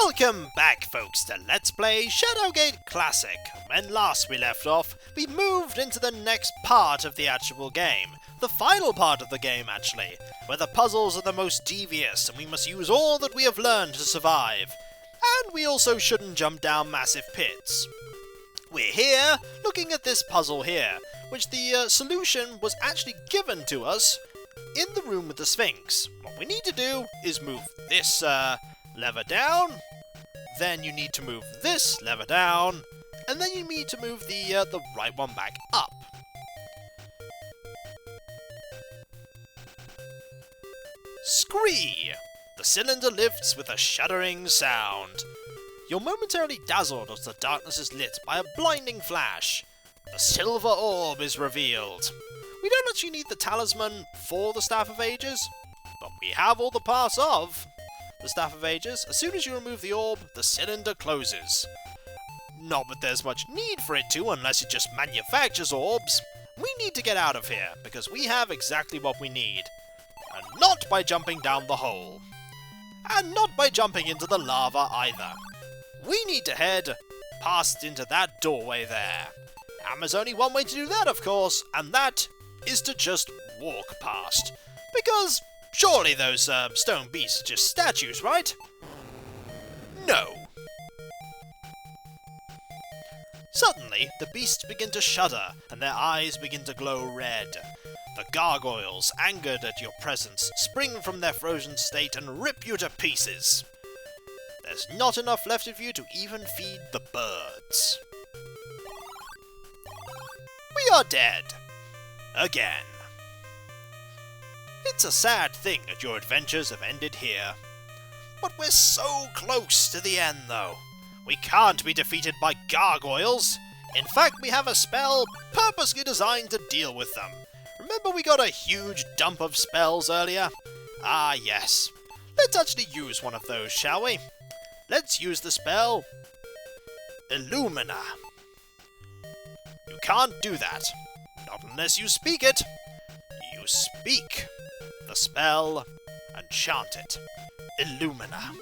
Welcome back, folks, to Let's Play Shadowgate Classic. When last we left off, we moved into the next part of the actual game. The final part of the game, actually, where the puzzles are the most devious and we must use all that we have learned to survive. And we also shouldn't jump down massive pits. We're here, looking at this puzzle here, which the solution was actually given to us in the room with the Sphinx. What we need to do is move this lever down, then you need to move this lever down, and then you need to move the right one back up. Scree! The cylinder lifts with a shuddering sound. You're momentarily dazzled as the darkness is lit by a blinding flash. The silver orb is revealed. We don't actually need the talisman for the Staff of Ages, but we have all the parts of the Staff of Ages. As soon as you remove the orb, the cylinder closes. Not that there's much need for it to, unless it just manufactures orbs. We need to get out of here, because we have exactly what we need. And not by jumping down the hole. And not by jumping into the lava either. We need to head past into that doorway there. And there's only one way to do that, of course, and that is to just walk past. Because surely those stone beasts are just statues, right? No. Suddenly, the beasts begin to shudder, and their eyes begin to glow red. The gargoyles, angered at your presence, spring from their frozen state and rip you to pieces. There's not enough left of you to even feed the birds. We are dead. Again. It's a sad thing that your adventures have ended here. But we're so close to the end, though. We can't be defeated by gargoyles. In fact, we have a spell purposely designed to deal with them. Remember we got a huge dump of spells earlier? Ah, yes. Let's actually use one of those, shall we? Let's use the spell Illumina. You can't do that. Not unless you speak it. You speak the spell and chant it. Illumina.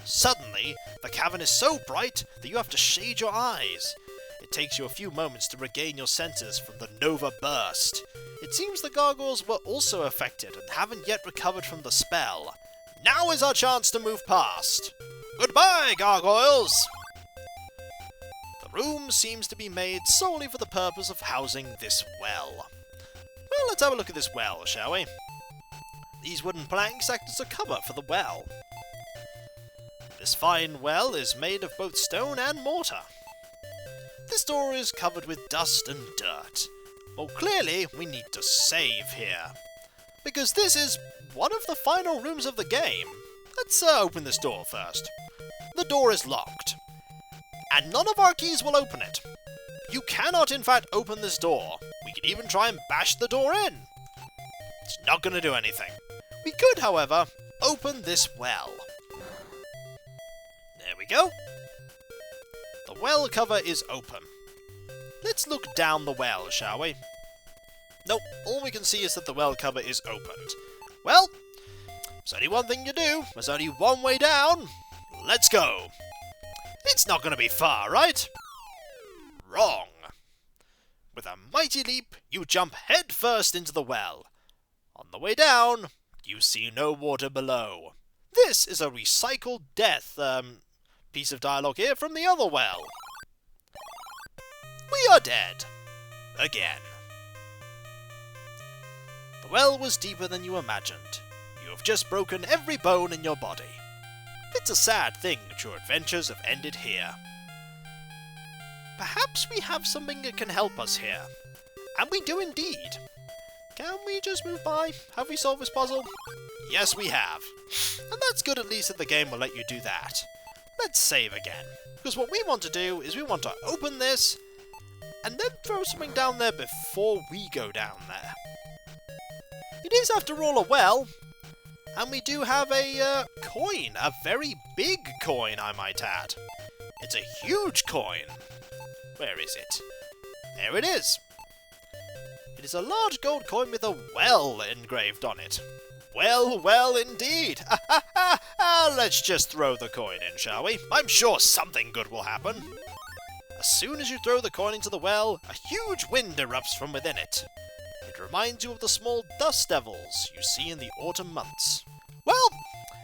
Suddenly, the cavern is so bright that you have to shade your eyes. It takes you a few moments to regain your senses from the Nova Burst. It seems the gargoyles were also affected and haven't yet recovered from the spell. Now is our chance to move past. Goodbye, gargoyles! The room seems to be made solely for the purpose of housing this well. Well, let's have a look at this well, shall we? These wooden planks act as a cover for the well. This fine well is made of both stone and mortar. This door is covered with dust and dirt. Well, clearly we need to save here, because this is one of the final rooms of the game. Let's open this door first. The door is locked, and none of our keys will open it. You cannot, in fact, open this door. We can even try and bash the door in. It's not going to do anything. We could, however, open this well. There we go. The well cover is open. Let's look down the well, shall we? Nope, all we can see is that the well cover is opened. Well, there's only one thing to do. There's only one way down. Let's go. It's not going to be far, right? Wrong. With a mighty leap, you jump head first into the well. On the way down, you see no water below. This is a recycled death, piece of dialogue here from the other well. We are dead. Again. The well was deeper than you imagined. You have just broken every bone in your body. It's a sad thing that your adventures have ended here. Perhaps we have something that can help us here. And we do indeed. Can we just move by? Have we solved this puzzle? Yes, we have. And that's good, at least that the game will let you do that. Let's save again. Because what we want to do is we want to open this and then throw something down there before we go down there. It is, after all, a well. And we do have a coin. A very big coin, I might add. It's a huge coin. Where is it? There it is. It is a large gold coin with a well engraved on it. Well, well indeed. Let's just throw the coin in, shall we? I'm sure something good will happen. As soon as you throw the coin into the well, a huge wind erupts from within it. It reminds you of the small dust devils you see in the autumn months. Well,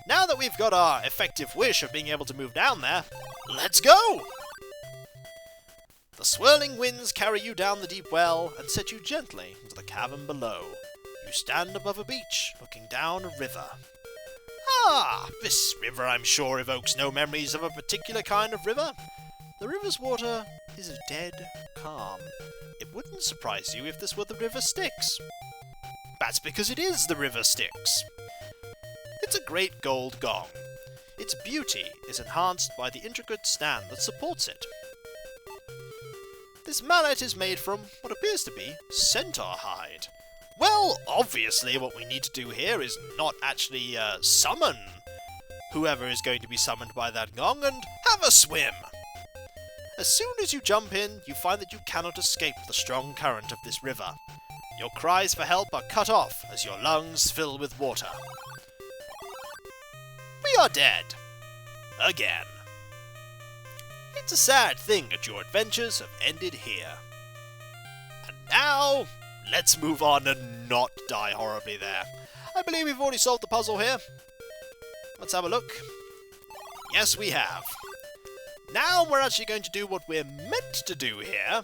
now that we've got our effective wish of being able to move down there, let's go! The swirling winds carry you down the deep well and set you gently into the cavern below. You stand above a beach, looking down a river. Ah, this river I'm sure evokes no memories of a particular kind of river. The river's water is a dead calm. It wouldn't surprise you if this were the river Styx. That's because it is the river Styx. It's a great gold gong. Its beauty is enhanced by the intricate stand that supports it. This mallet is made from what appears to be centaur hide. Well, obviously what we need to do here is not actually summon whoever is going to be summoned by that gong and have a swim. As soon as you jump in, you find that you cannot escape the strong current of this river. Your cries for help are cut off as your lungs fill with water. We are dead. Again. It's a sad thing that your adventures have ended here. And now, let's move on and not die horribly there. I believe we've already solved the puzzle here. Let's have a look. Yes, we have. Now we're actually going to do what we're meant to do here,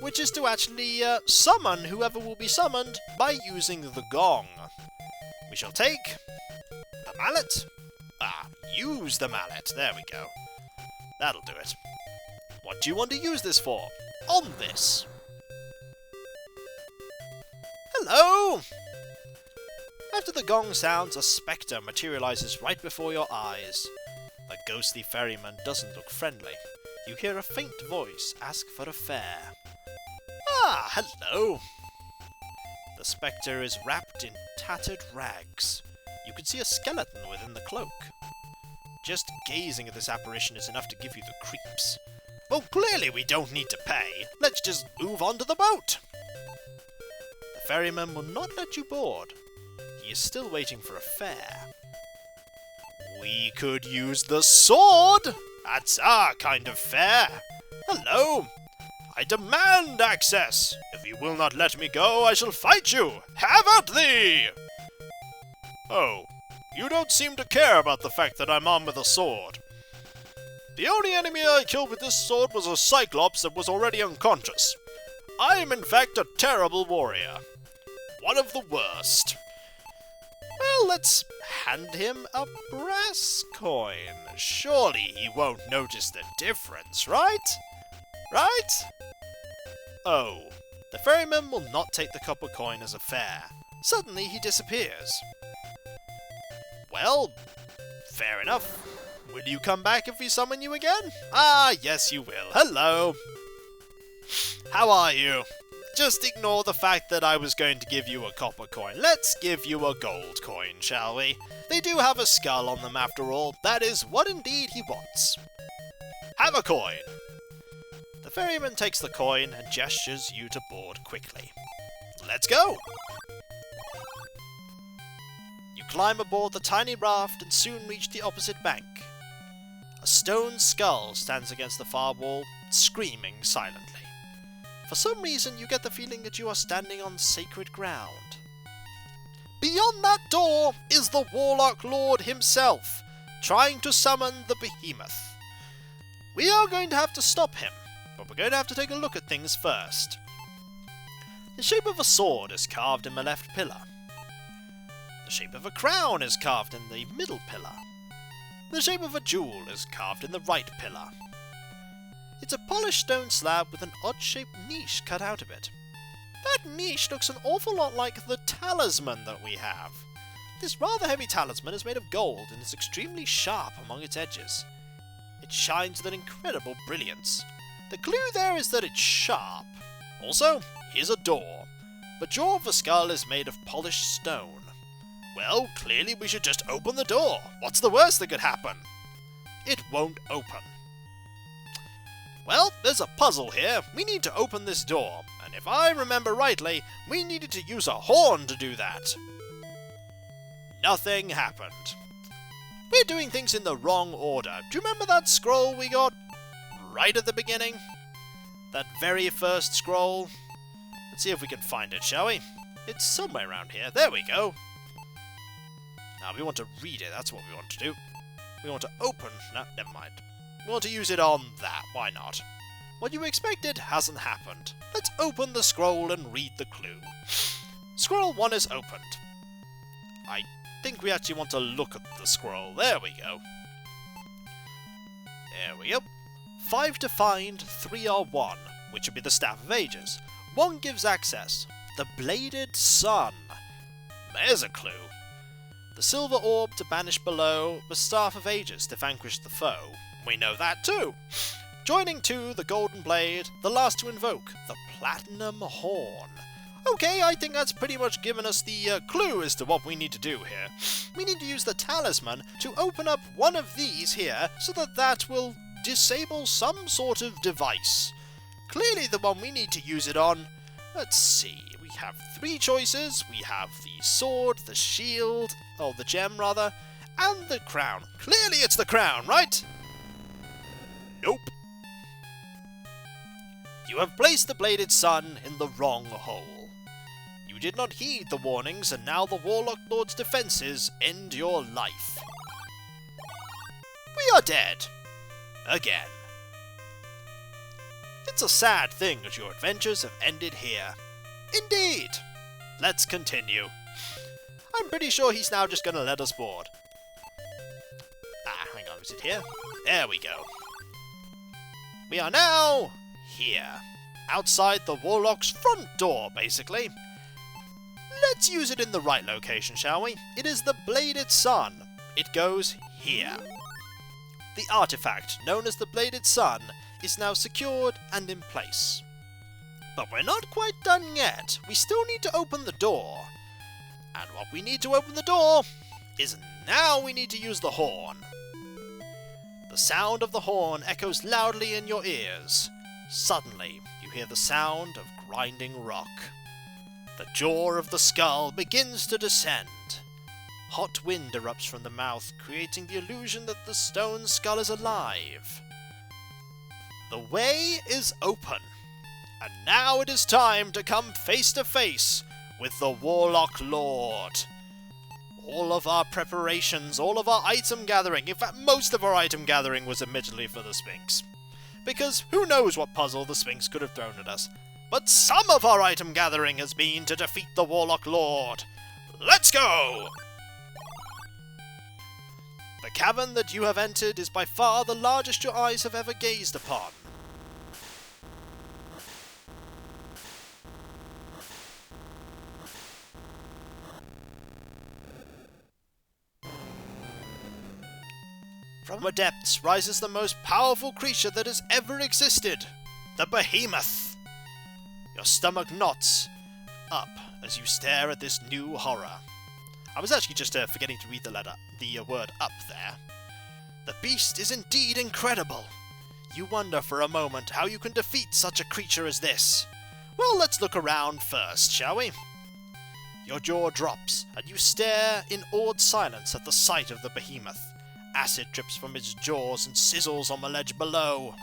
which is to actually summon whoever will be summoned by using the gong. We shall take the mallet. Use the mallet. There we go. That'll do it. What do you want to use this for? On this. Hello! After the gong sounds, a spectre materializes right before your eyes. The ghostly ferryman doesn't look friendly. You hear a faint voice ask for a fare. Ah, hello! The spectre is wrapped in tattered rags. You can see a skeleton within the cloak. Just gazing at this apparition is enough to give you the creeps. Well, clearly we don't need to pay. Let's just move on to the boat. The ferryman will not let you board. He is still waiting for a fare. We could use the sword! That's our kind of fare. Hello! I demand access! If you will not let me go, I shall fight you! Have at thee! Oh, you don't seem to care about the fact that I'm armed with a sword. The only enemy I killed with this sword was a cyclops that was already unconscious. I am in fact a terrible warrior. One of the worst. Well, let's hand him a brass coin. Surely he won't notice the difference, right? Right? Oh, the ferryman will not take the copper coin as a fare. Suddenly he disappears. Well, fair enough. Will you come back if we summon you again? Ah, yes you will. Hello. How are you? Just ignore the fact that I was going to give you a copper coin. Let's give you a gold coin, shall we? They do have a skull on them after all. That is what indeed he wants. Have a coin. The ferryman takes the coin and gestures you to board quickly. Let's go! You climb aboard the tiny raft and soon reach the opposite bank. A stone skull stands against the far wall, screaming silently. For some reason, you get the feeling that you are standing on sacred ground. Beyond that door is the Warlock Lord himself, trying to summon the behemoth. We are going to have to stop him, but we're going to have to take a look at things first. The shape of a sword is carved in the left pillar. The shape of a crown is carved in the middle pillar. The shape of a jewel is carved in the right pillar. It's a polished stone slab with an odd-shaped niche cut out of it. That niche looks an awful lot like the talisman that we have. This rather heavy talisman is made of gold and is extremely sharp among its edges. It shines with an incredible brilliance. The clue there is that it's sharp. Also, here's a door. The jaw of the skull is made of polished stone. Well, clearly we should just open the door. What's the worst that could happen? It won't open. Well, there's a puzzle here. We need to open this door, and if I remember rightly, we needed to use a horn to do that. Nothing happened. We're doing things in the wrong order. Do you remember that scroll we got right at the beginning? That very first scroll? Let's see if we can find it, shall we? It's somewhere around here. There we go. Now, we want to read it. That's what we want to do. We want to open... No, never mind. We want to use it on that. Why not? What you expected hasn't happened. Let's open the scroll and read the clue. Scroll 1 is opened. I think we actually want to look at the scroll. There we go. There we go. 5 to find, 3 are 1, which would be the Staff of Ages. 1 gives access. The Bladed Sun. There's a clue. The Silver Orb to banish below, the Staff of Ages to vanquish the foe. We know that too. Joining 2, the Golden Blade, the last to invoke, the Platinum Horn. Okay, I think that's pretty much given us the clue as to what we need to do here. We need to use the Talisman to open up one of these here, so that will disable some sort of device. Clearly the one we need to use it on. Let's see, we have 3 choices. We have the sword, the shield, or the gem rather, and the crown. Clearly it's the crown, right? Nope. You have placed the Bladed Sun in the wrong hole. You did not heed the warnings, and now the Warlock Lord's defenses end your life. We are dead. Again. It's a sad thing that your adventures have ended here. Indeed. Let's continue. I'm pretty sure he's now just going to let us board. Hang on, is it here? There we go. We are now here. Outside the Warlock's front door, basically. Let's use it in the right location, shall we? It is the Bladed Sun. It goes here. The artifact, known as the Bladed Sun, is now secured and in place. But we're not quite done yet. We still need to open the door. And what we need to open the door is now we need to use the horn. The sound of the horn echoes loudly in your ears. Suddenly, you hear the sound of grinding rock. The jaw of the skull begins to descend. Hot wind erupts from the mouth, creating the illusion that the stone skull is alive. The way is open, and now it is time to come face to face with the Warlock Lord. All of our preparations, all of our item gathering, in fact most of our item gathering was admittedly for the Sphinx. Because who knows what puzzle the Sphinx could have thrown at us. But some of our item gathering has been to defeat the Warlock Lord. Let's go! The cavern that you have entered is by far the largest your eyes have ever gazed upon. From the depths rises the most powerful creature that has ever existed, the behemoth. Your stomach knots up as you stare at this new horror. I was actually just forgetting to read the word up there. The beast is indeed incredible. You wonder for a moment how you can defeat such a creature as this. Well, let's look around first, shall we? Your jaw drops, and you stare in awed silence at the sight of the behemoth. Acid drips from his jaws and sizzles on the ledge below.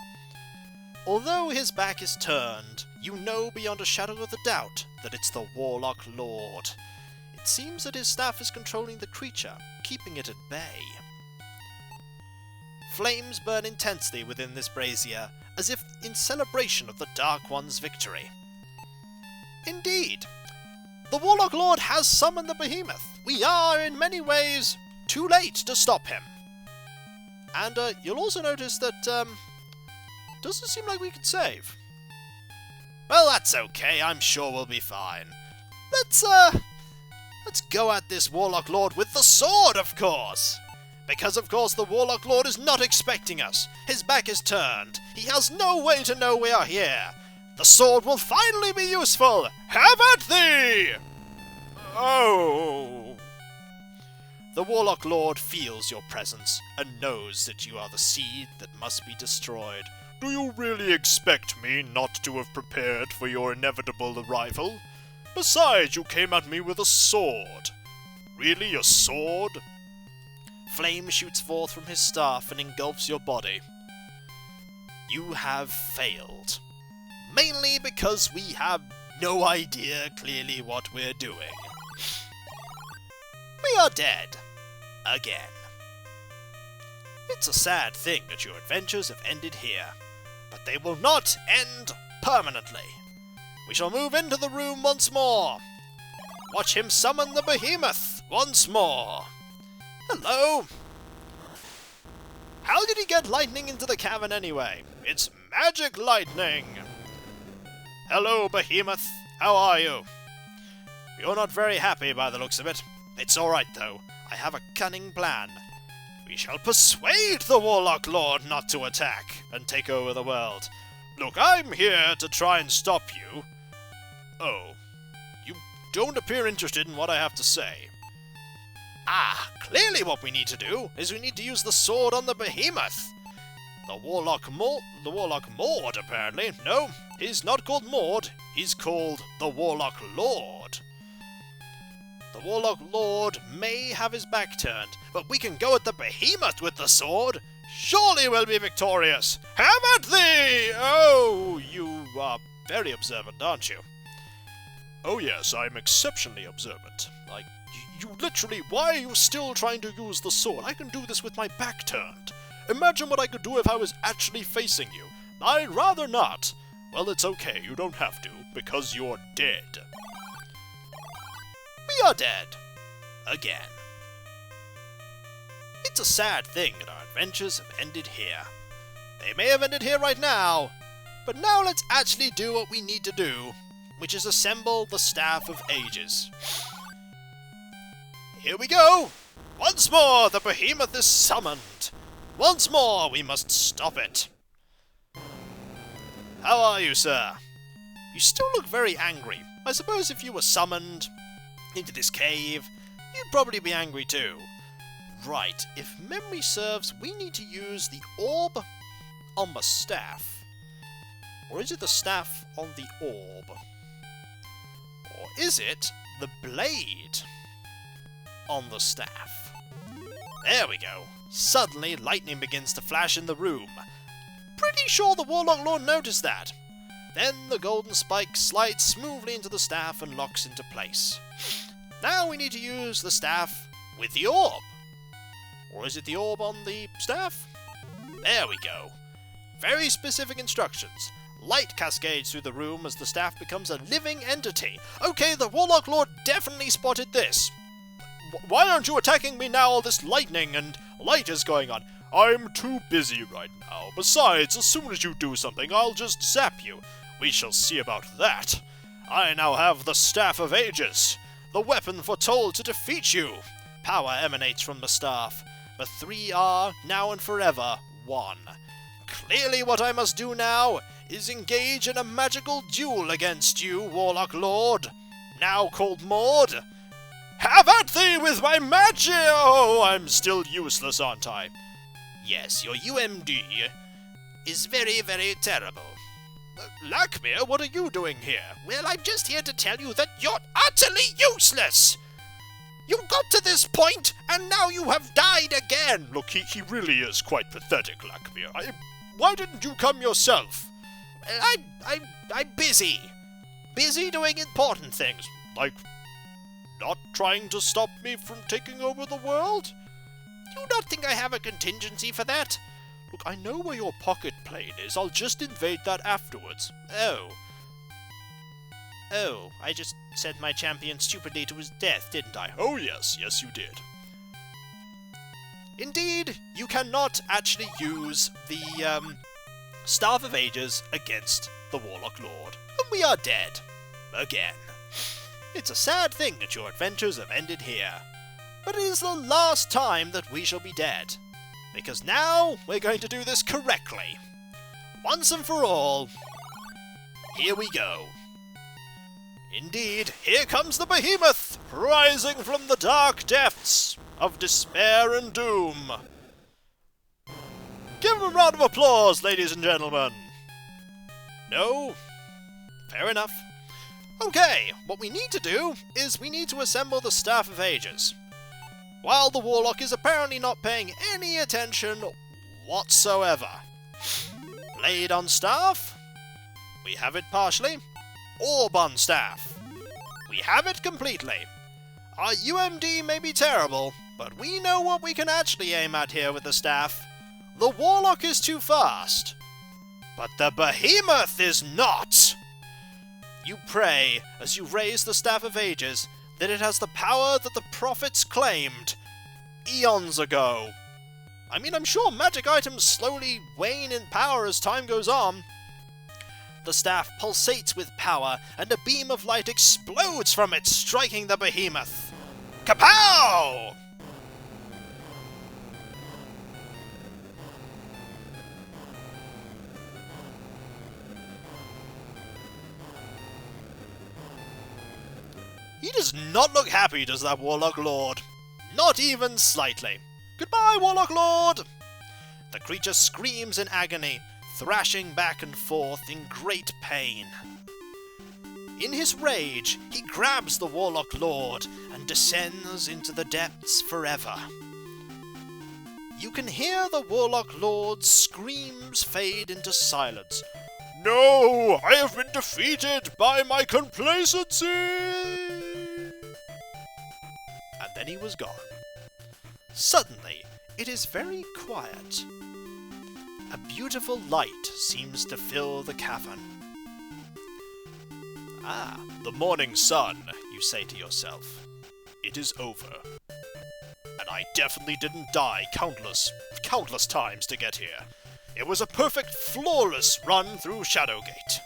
Although his back is turned, you know beyond a shadow of a doubt that it's the Warlock Lord. It seems that his staff is controlling the creature, keeping it at bay. Flames burn intensely within this brazier, as if in celebration of the Dark One's victory. Indeed, the Warlock Lord has summoned the behemoth. We are, in many ways, too late to stop him. And you'll also notice that doesn't seem like we could save. Well, that's okay. I'm sure we'll be fine. Let's go at this Warlock Lord with the sword, of course. Because, of course, the Warlock Lord is not expecting us. His back is turned. He has no way to know we are here. The sword will finally be useful. Have at thee! Oh. The Warlock Lord feels your presence and knows that you are the seed that must be destroyed. Do you really expect me not to have prepared for your inevitable arrival? Besides, you came at me with a sword. Really, a sword? Flame shoots forth from his staff and engulfs your body. You have failed. Mainly because we have no idea clearly what we're doing. We are dead. Again. It's a sad thing that your adventures have ended here, but they will not end permanently. We shall move into the room once more. Watch him summon the behemoth once more. Hello. How did he get lightning into the cavern anyway? It's magic lightning. Hello, behemoth. How are you? You're not very happy by the looks of it. It's alright though. I have a cunning plan. We shall persuade the Warlock Lord not to attack and take over the world. Look, I'm here to try and stop you. Oh, you don't appear interested in what I have to say. Ah, clearly what we need to do is we need to use the sword on the behemoth. The Warlock Mord, apparently. No, he's not called Mord, he's called the Warlock Lord. The Warlock Lord may have his back turned, but we can go at the behemoth with the sword. Surely we'll be victorious. Have at thee! Oh, you are very observant, aren't you? Oh yes, I'm exceptionally observant. Like, you literally, why are you still trying to use the sword? I can do this with my back turned. Imagine what I could do if I was actually facing you. I'd rather not. Well, it's okay, you don't have to, because you're dead. We are dead. Again. It's a sad thing that our adventures have ended here. They may have ended here right now, but now let's actually do what we need to do, which is assemble the Staff of Ages. Here we go! Once more the behemoth is summoned. Once more we must stop it. How are you, sir? You still look very angry. I suppose if you were summoned into this cave, you'd probably be angry too. Right, if memory serves, we need to use the orb on the staff. Or is it the staff on the orb? Or is it the blade on the staff? There we go. Suddenly, lightning begins to flash in the room. Pretty sure the Warlock Lord noticed that. Then the golden spike slides smoothly into the staff and locks into place. Now we need to use the staff with the orb. Or is it the orb on the staff? There we go. Very specific instructions. Light cascades through the room as the staff becomes a living entity. Okay, the Warlock Lord definitely spotted this. Why aren't you attacking me now? All this lightning and light is going on. I'm too busy right now. Besides, as soon as you do something, I'll just zap you. We shall see about that. I now have the Staff of Ages, the weapon foretold to defeat you. Power emanates from the staff. The three are, now and forever, one. Clearly what I must do now is engage in a magical duel against you, Warlock Lord, now called Mord. Have at thee with my magic! Oh, I'm still useless, aren't I? Yes, your UMD is very, very terrible. Lakmir, what are you doing here? Well, I'm just here to tell you that you're utterly useless! You got to this point, and now you have died again! Look, he really is quite pathetic, Lakmir. Why didn't you come yourself? I'm busy. Busy doing important things. Like, not trying to stop me from taking over the world? You not think I have a contingency for that? Look, I know where your pocket plane is. I'll just invade that afterwards. Oh, I just sent my champion stupidly to his death, didn't I? Oh yes, yes you did. Indeed, you cannot actually use the, Staff of Ages against the Warlock Lord. And we are dead. Again. It's a sad thing that your adventures have ended here. But it is the last time that we shall be dead. Because now we're going to do this correctly. Once and for all. Here we go. Indeed, here comes the behemoth, rising from the dark depths of despair and doom. Give him a round of applause, ladies and gentlemen. No? Fair enough. Okay, what we need to do is we need to assemble the Staff of Ages. while the Warlock is apparently not paying any attention whatsoever. Blade on staff? We have it partially. Orb on staff? We have it completely. Our UMD may be terrible, but we know what we can actually aim at here with the staff. The Warlock is too fast, but the behemoth is not! You pray, as you raise the Staff of Ages, that it has the power that the prophets claimed eons ago. I mean, I'm sure magic items slowly wane in power as time goes on. The staff pulsates with power, and a beam of light explodes from it, striking the behemoth. Kapow! He does not look happy, does that Warlock Lord. Not even slightly. Goodbye, Warlock Lord! The creature screams in agony, thrashing back and forth in great pain. In his rage, he grabs the Warlock Lord and descends into the depths forever. You can hear the Warlock Lord's screams fade into silence. No, I have been defeated by my complacency! And then he was gone. Suddenly, it is very quiet. A beautiful light seems to fill the cavern. Ah, the morning sun, you say to yourself. It is over. And I definitely didn't die countless times to get here. It was a perfect, flawless run through Shadowgate.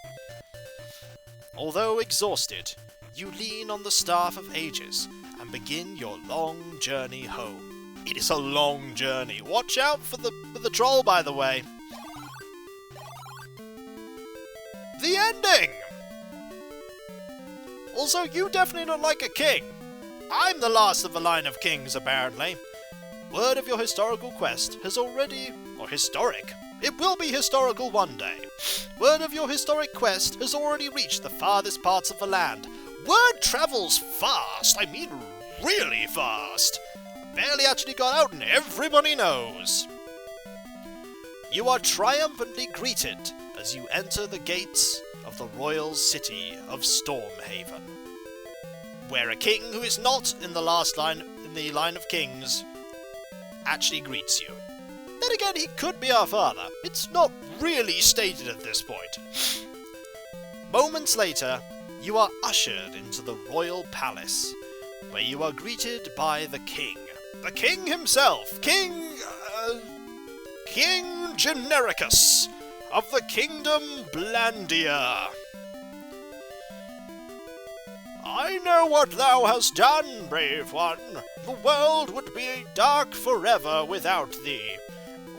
Although exhausted, you lean on the Staff of Ages and begin your long journey home. It is a long journey. Watch out for the troll, by the way. The ending! Also, you definitely don't like a king. I'm the last of the line of kings, apparently. Word of your historical quest has already... or historic. It will be historical one day. Word of your historic quest has already reached the farthest parts of the land. Word travels fast. I mean, really fast. Barely actually got out and everybody knows. You are triumphantly greeted as you enter the gates of the royal city of Stormhaven, where a king who is not in the line of kings actually greets you. Then again, he could be our father. It's not really stated at this point. Moments later, you are ushered into the royal palace, where you are greeted by the king. The king himself, King Genericus of the Kingdom Blandia. I know what thou hast done, brave one. The world would be dark forever without thee.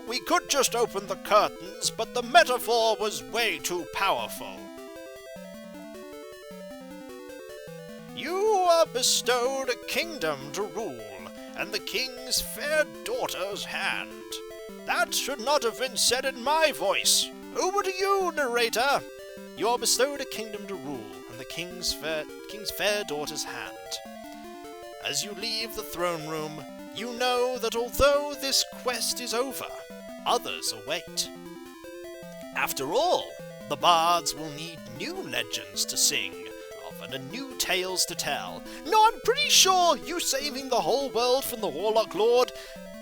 We could just open the curtains, but the metaphor was way too powerful. You are bestowed a kingdom to rule, and the king's fair daughter's hand. That should not have been said in my voice. Over to you, narrator. You are bestowed a kingdom to rule, and the king's fair daughter's hand. As you leave the throne room, you know that although this quest is over, others await. After all, the bards will need new legends to sing of and new tales to tell. No, I'm pretty sure you saving the whole world from the Warlock Lord,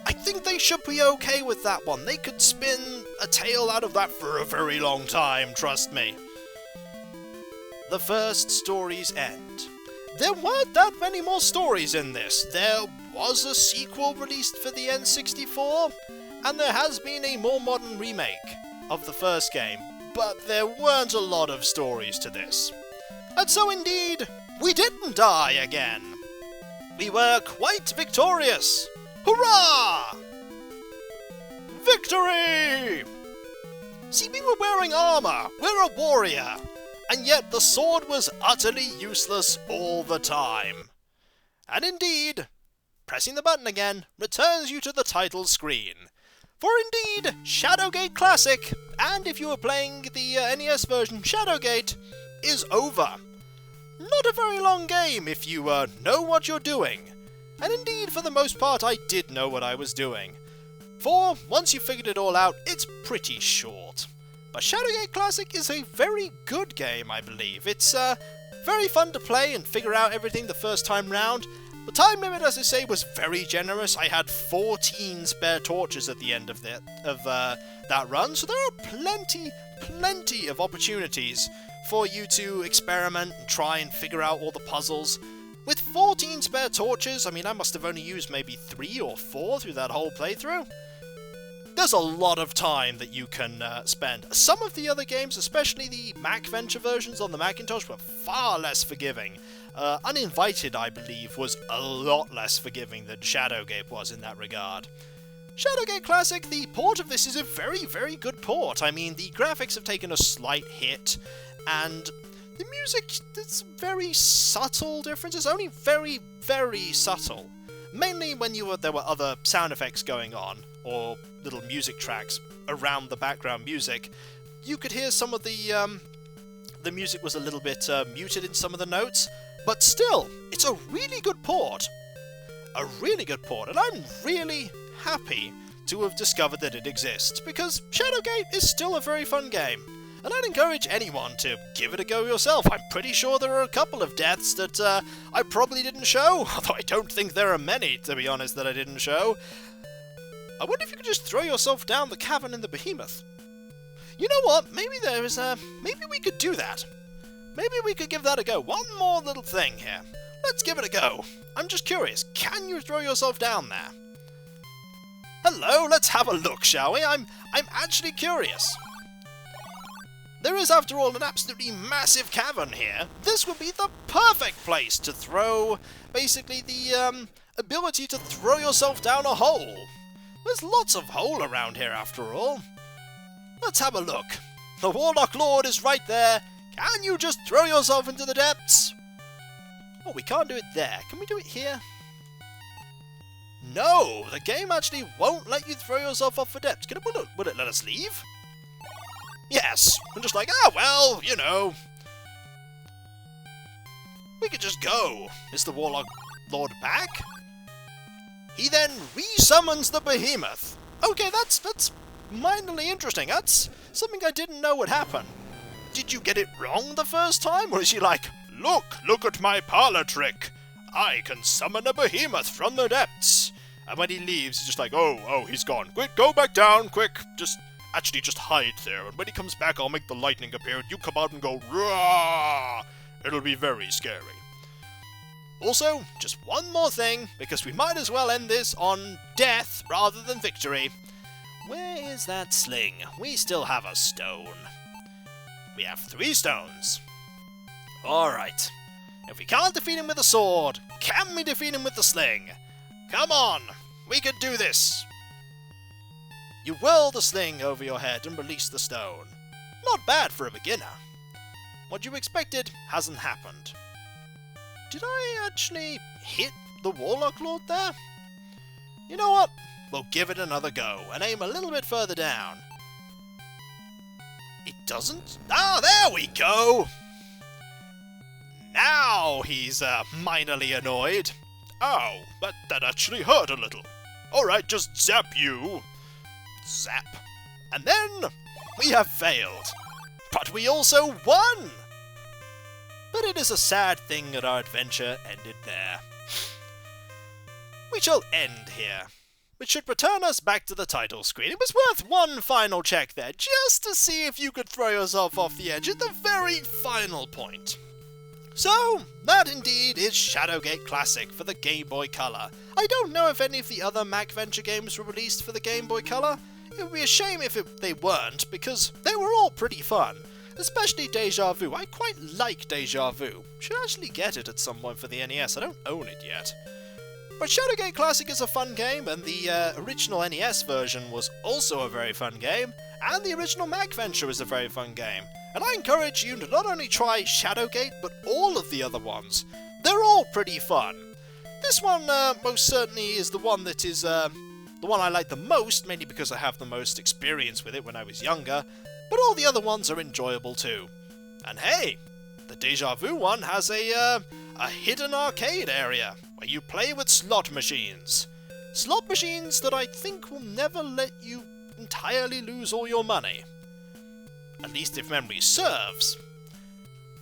I think they should be okay with that one. They could spin a tale out of that for a very long time, trust me. The first stories end. There weren't that many more stories in this. There was a sequel released for the N64, and there has been a more modern remake of the first game, but there weren't a lot of stories to this. And so indeed, we didn't die again. We were quite victorious. Hurrah! Victory! See, we were wearing armor. We're a warrior. And yet the sword was utterly useless all the time. And indeed, pressing the button again returns you to the title screen. For indeed, Shadowgate Classic, and if you were playing the NES version, Shadowgate, is over. Not a very long game if you know what you're doing. And indeed, for the most part, I did know what I was doing. For, once you figured it all out, it's pretty short. But Shadowgate Classic is a very good game, I believe. It's very fun to play and figure out everything the first time round. The time limit, as I say, was very generous. I had 14 spare torches at the end of that run, so there are plenty of opportunities for you to experiment and try and figure out all the puzzles. With 14 spare torches, I mean, I must have only used maybe 3 or 4 through that whole playthrough. There's a lot of time that you can spend. Some of the other games, especially the MacVenture versions on the Macintosh, were far less forgiving. Uninvited, I believe, was a lot less forgiving than Shadowgate was in that regard. Shadowgate Classic, the port of this is a very good port. I mean, the graphics have taken a slight hit, and the music, there's very subtle differences, only very subtle. Mainly when there were other sound effects going on, or little music tracks around the background music, you could hear some of the music was a little bit muted in some of the notes, but still, it's a really good port. A really good port, and I'm really happy to have discovered that it exists, because Shadowgate is still a very fun game, and I'd encourage anyone to give it a go yourself. I'm pretty sure there are a couple of deaths that I probably didn't show, although I don't think there are many, to be honest, that I didn't show. I wonder if you could just throw yourself down the cavern in the behemoth. You know what? Maybe maybe we could do that. Maybe we could give that a go. One more little thing here. Let's give it a go. I'm just curious. Can you throw yourself down there? Hello, let's have a look, shall we? I'm actually curious. There is, after all, an absolutely massive cavern here. This would be the perfect place to throw, basically, the ability to throw yourself down a hole. There's lots of hole around here, after all. Let's have a look. The Warlock Lord is right there. Can you just throw yourself into the depths? Oh, we can't do it there. Can we do it here? No, the game actually won't let you throw yourself off the depths. Will it let us leave? Yes. I'm just like, well, you know. We could just go. Is the Warlock Lord back? He then re-summons the behemoth. Okay, that's minorly interesting. That's something I didn't know would happen. Did you get it wrong the first time? Or is he like, look at my parlor trick. I can summon a behemoth from the depths. And when he leaves, he's just like, oh, he's gone. Quick, go back down, quick. Just hide there. And when he comes back, I'll make the lightning appear. And you come out and go, rah! It'll be very scary. Also, just one more thing, because we might as well end this on death rather than victory. Where is that sling? We still have a stone. We have 3 stones. Alright. If we can't defeat him with a sword, can we defeat him with the sling? Come on! We can do this! You whirl the sling over your head and release the stone. Not bad for a beginner. What you expected hasn't happened. Did I actually hit the Warlock Lord there? You know what? We'll give it another go and aim a little bit further down. It doesn't? Ah, there we go! Now he's minorly annoyed. Ow, that actually hurt a little. Alright, just zap you. Zap. And then we have failed. But we also won! But it is a sad thing that our adventure ended there. We shall end here, which should return us back to the title screen. It was worth one final check there, just to see if you could throw yourself off the edge at the very final point. So, that indeed is Shadowgate Classic for the Game Boy Color. I don't know if any of the other MacVenture games were released for the Game Boy Color. It would be a shame if they weren't, because they were all pretty fun. Especially Deja Vu. I quite like Deja Vu. Should actually get it at some point for the NES. I don't own it yet. But Shadowgate Classic is a fun game, and the original NES version was also a very fun game, and the original MacVenture is a very fun game. And I encourage you to not only try Shadowgate, but all of the other ones. They're all pretty fun. This one most certainly is the one that is the one I like the most, mainly because I have the most experience with it when I was younger, but all the other ones are enjoyable too. And hey, the Deja Vu one has a a hidden arcade area where you play with slot machines. Slot machines that I think will never let you entirely lose all your money. At least if memory serves.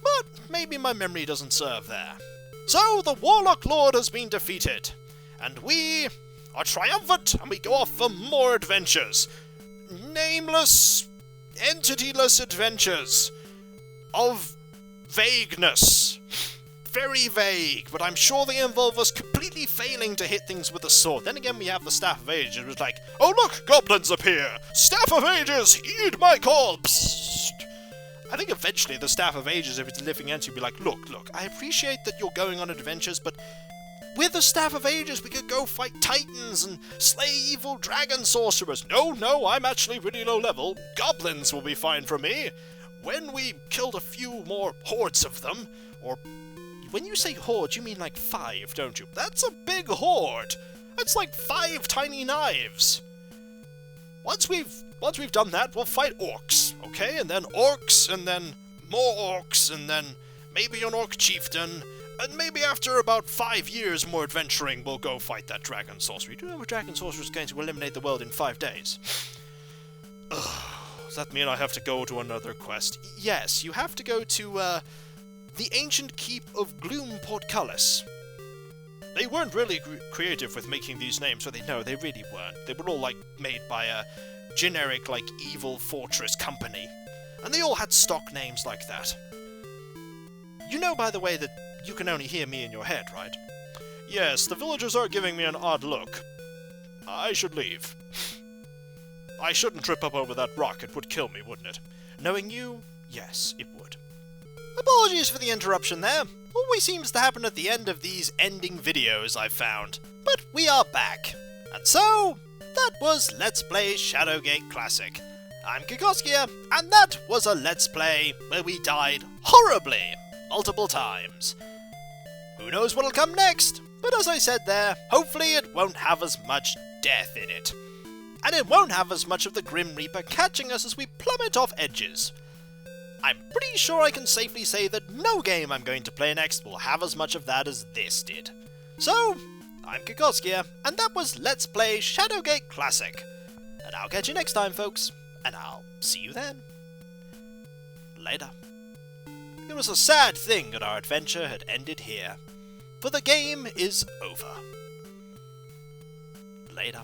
But maybe my memory doesn't serve there. So the Warlock Lord has been defeated, and we are triumphant, and we go off for more adventures. Nameless, entityless adventures of vagueness. Very vague, but I'm sure they involve us completely failing to hit things with a sword. Then again, we have the Staff of Ages, which is like, oh look, goblins appear! Staff of Ages, heed my call! Psst. I think eventually the Staff of Ages, if it's a living entity, will be like, look, I appreciate that you're going on adventures, but with the Staff of Ages, we could go fight titans and slay evil dragon sorcerers. No, I'm actually really low level. Goblins will be fine for me. When we killed a few more hordes of them, or when you say horde, you mean like 5, don't you? That's a big horde. That's like 5 tiny knives. Once we've done that, we'll fight orcs, okay? And then orcs, and then more orcs, and then maybe an orc chieftain, and maybe after about 5 years more adventuring, we'll go fight that dragon sorcerer. Do you know a dragon sorcerer is going to eliminate the world in 5 days? Does that mean I have to go to another quest? Yes, you have to go to, the ancient keep of Gloom Portcullis. They weren't really creative with making these names, so they really weren't. They were all, like, made by a generic, like, evil fortress company. And they all had stock names like that. You know, by the way, that you can only hear me in your head, right? Yes, the villagers are giving me an odd look. I should leave. I shouldn't trip up over that rock. It would kill me, wouldn't it? Knowing you, yes, it would. Apologies for the interruption there. Always seems to happen at the end of these ending videos, I've found. But we are back. And so, that was Let's Play Shadowgate Classic. I'm Kikoskia, and that was a Let's Play where we died horribly multiple times. Who knows what'll come next? But as I said there, hopefully it won't have as much death in it. And it won't have as much of the Grim Reaper catching us as we plummet off edges. I'm pretty sure I can safely say that no game I'm going to play next will have as much of that as this did. So, I'm Kikoskia, and that was Let's Play Shadowgate Classic. And I'll catch you next time, folks, and I'll see you then. Later. It was a sad thing that our adventure had ended here, for the game is over. Later.